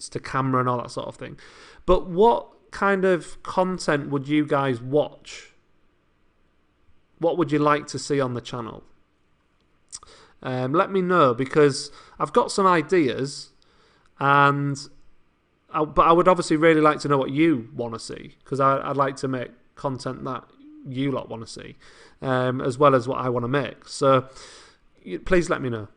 Speaker 1: to camera and all that sort of thing. But what kind of content would you guys watch? What would you like to see on the channel? Let me know, because I've got some ideas, but I would obviously really like to know what you want to see, because I'd like to make content that you lot want to see, as well as what I want to make. So please let me know.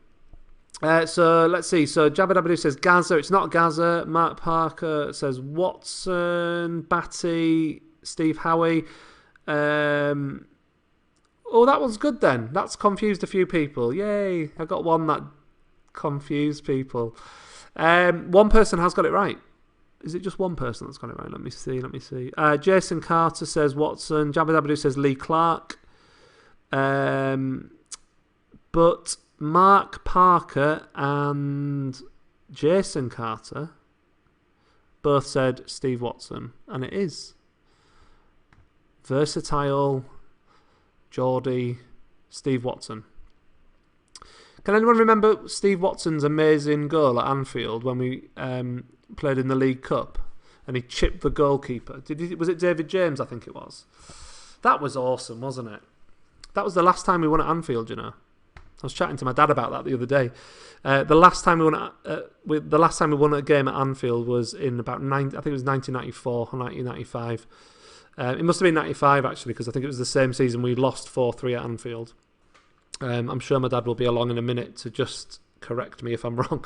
Speaker 1: So let's see. So Jabba Dabba says Gaza. It's not Gaza. Mark Parker says Watson, Batty, Steve Howie. Oh, that one's good then. That's confused a few people. Yay. I got one that confused people. One person has got it right. Is it just one person that's got it right? Let me see. Jason Carter says Watson. Jabba Dabba says Lee Clark. But Mark Parker and Jason Carter both said Steve Watson. And it is. Versatile Geordie, Steve Watson. Can anyone remember Steve Watson's amazing goal at Anfield when we played in the League Cup and he chipped the goalkeeper? Was it David James? I think it was. That was awesome, wasn't it? That was the last time we won at Anfield, you know. I was chatting to my dad about that the other day. The last time we won a game at Anfield was in about I think it was 1994 or 1995. It must have been 95 actually, because I think it was the same season we lost 4-3 at Anfield. I'm sure my dad will be along in a minute to just correct me if I'm wrong.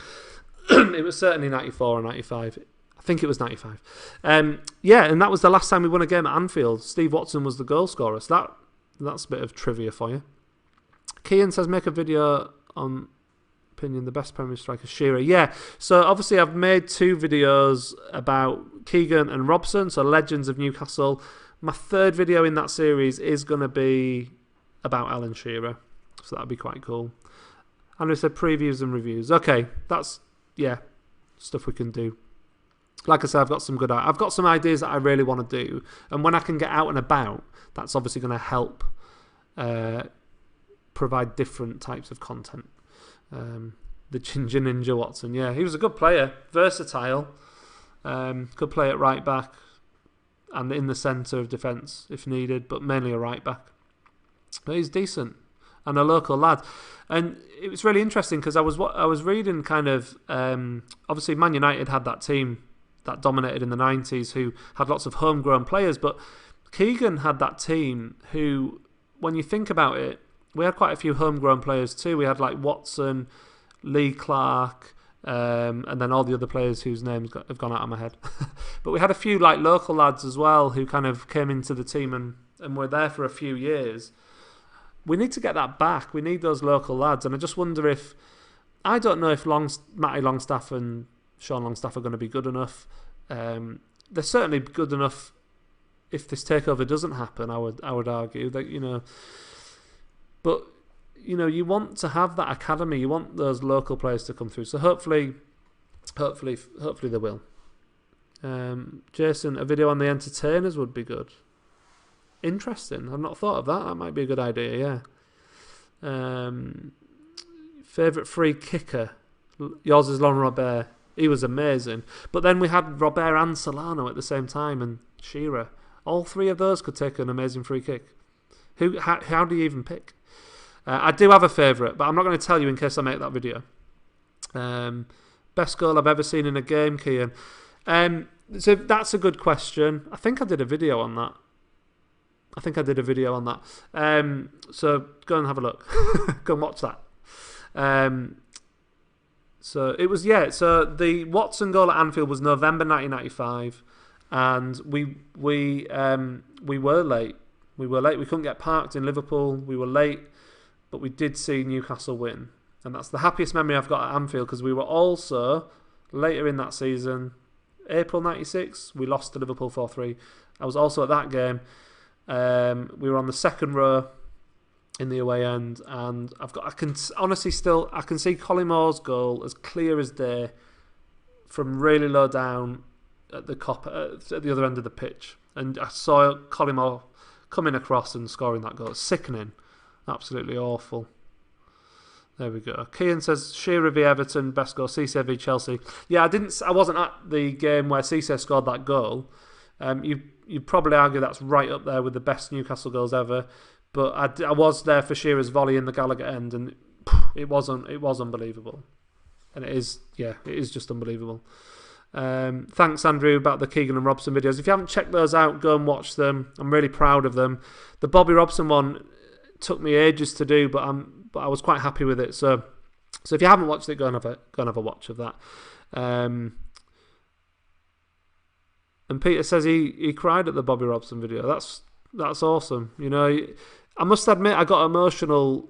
Speaker 1: It was certainly 94 or 95. I think it was 95. Yeah, and that was the last time we won a game at Anfield. Steve Watson was the goal scorer. So that's a bit of trivia for you. Kean says, make a video on opinion, the best Premier striker, Shearer. Yeah, so obviously I've made 2 videos about Keegan and Robson, so legends of Newcastle. My 3rd video in that series is going to be about Alan Shearer, so that'll be quite cool. And we said previews and reviews. Okay, that's, stuff we can do. Like I said, I've got some ideas that I really want to do, and when I can get out and about, that's obviously going to help provide different types of content. The Ginger Ninja Watson, yeah, he was a good player, versatile, could play at right back and in the centre of defence if needed, but mainly a right back. But he's decent and a local lad. And it was really interesting because I was reading kind of obviously Man United had that team that dominated in the 90s who had lots of homegrown players, but Keegan had that team who, when you think about it, we had quite a few homegrown players too. We had like Watson, Lee Clark, and then all the other players whose names have gone out of my head. But we had a few like local lads as well who kind of came into the team and were there for a few years. We need to get that back. We need those local lads. And I just wonder I don't know if Matty Longstaff and Sean Longstaff are going to be good enough. They're certainly good enough if this takeover doesn't happen, I would argue that, you know. But, you know, you want to have that academy. You want those local players to come through. So hopefully they will. Jason, a video on the entertainers would be good. Interesting. I've not thought of that. That might be a good idea, yeah. Favourite free kicker? Yours is Laurent Robert. He was amazing. But then we had Robert and Solano at the same time, and Shearer. All 3 of those could take an amazing free kick. How do you even pick? I do have a favourite, but I'm not going to tell you in case I make that video. Best goal I've ever seen in a game, Kian. So that's a good question. I think I did a video on that. So go and have a look. Go and watch that. So it was, so the Watson goal at Anfield was November 1995, and we were late. We couldn't get parked in Liverpool. We were late, but we did see Newcastle win. And that's the happiest memory I've got at Anfield, because we were also, later in that season, April 96, we lost to Liverpool 4-3. I was also at that game. We were on the second row in the away end, and I can see Collymores' goal as clear as day from really low down. at the Kop at the other end of the pitch, and I saw Collymore coming across and scoring that goal. It's sickening, absolutely awful. There we go. Kian says Shearer v Everton, best goal. Cisse v Chelsea. Yeah, I wasn't at the game where Cisse scored that goal. You'd probably argue that's right up there with the best Newcastle goals ever. But I was there for Shearer's volley in the Gallagher end, and it was unbelievable. And it is just unbelievable. Thanks, Andrew, about the Keegan and Robson videos. If you haven't checked those out, go and watch them. I'm really proud of them. The Bobby Robson one took me ages to do, but I was quite happy with it. So if you haven't watched it, go and have a watch of that. And Peter says he cried at the Bobby Robson video. That's awesome. You know, I must admit I got emotional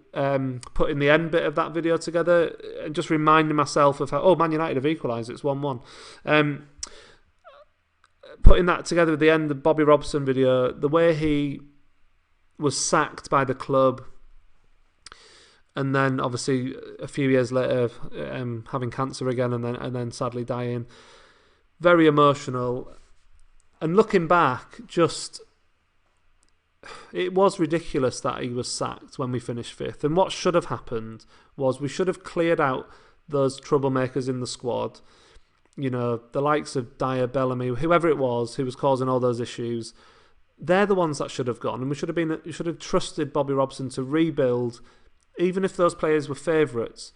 Speaker 1: putting the end bit of that video together and just reminding myself of how Man United have equalised. It's 1-1. Putting that together with the end of Bobby Robson video, the way he was sacked by the club, and then obviously a few years later having cancer again, and then sadly dying. Very emotional. And looking back, it was ridiculous that he was sacked when we finished 5th. And what should have happened was we should have cleared out those troublemakers in the squad. You know, the likes of Dyer, Bellamy, whoever it was who was causing all those issues. They're the ones that should have gone. And we should have trusted Bobby Robson to rebuild. Even if those players were favourites,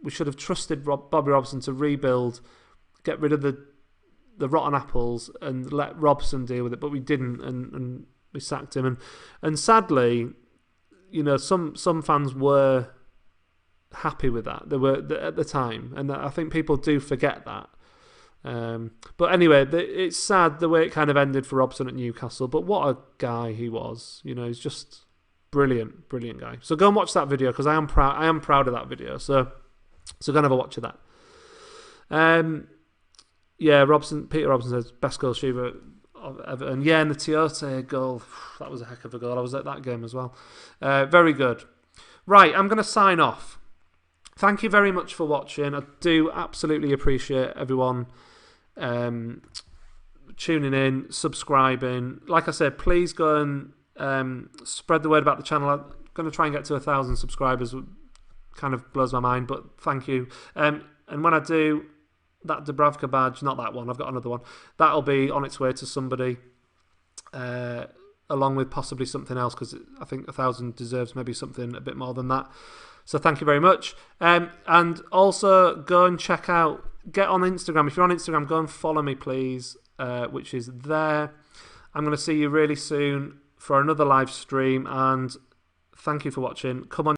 Speaker 1: we should have trusted Bobby Robson to rebuild, get rid of the rotten apples and let Robson deal with it. But we didn't, and we sacked him. And sadly, you know, some fans were happy with that. They were at the time, and I think people do forget that. But anyway, it's sad the way it kind of ended for Robson at Newcastle. But what a guy he was! You know, he's just brilliant guy. So go and watch that video because I am proud of that video. So go and have a watch of that. Yeah, Peter Robson says best goal Shearer of Everton. Yeah, and the Tiote goal, that was a heck of a goal. I was at that game as well. Very good. Right, I'm going to sign off. Thank you very much for watching. I do absolutely appreciate everyone tuning in, subscribing. Like I said, please go and spread the word about the channel. I'm going to try and get to 1,000 subscribers. Kind of blows my mind, but thank you. And when I do, that Dubravka badge, not that one, I've got another one, that'll be on its way to somebody, along with possibly something else, because I think 1,000 deserves maybe something a bit more than that. So thank you very much. And also go and check out, get on Instagram. If you're on Instagram, go and follow me, please, which is there. I'm going to see you really soon for another live stream, and thank you for watching. Come on.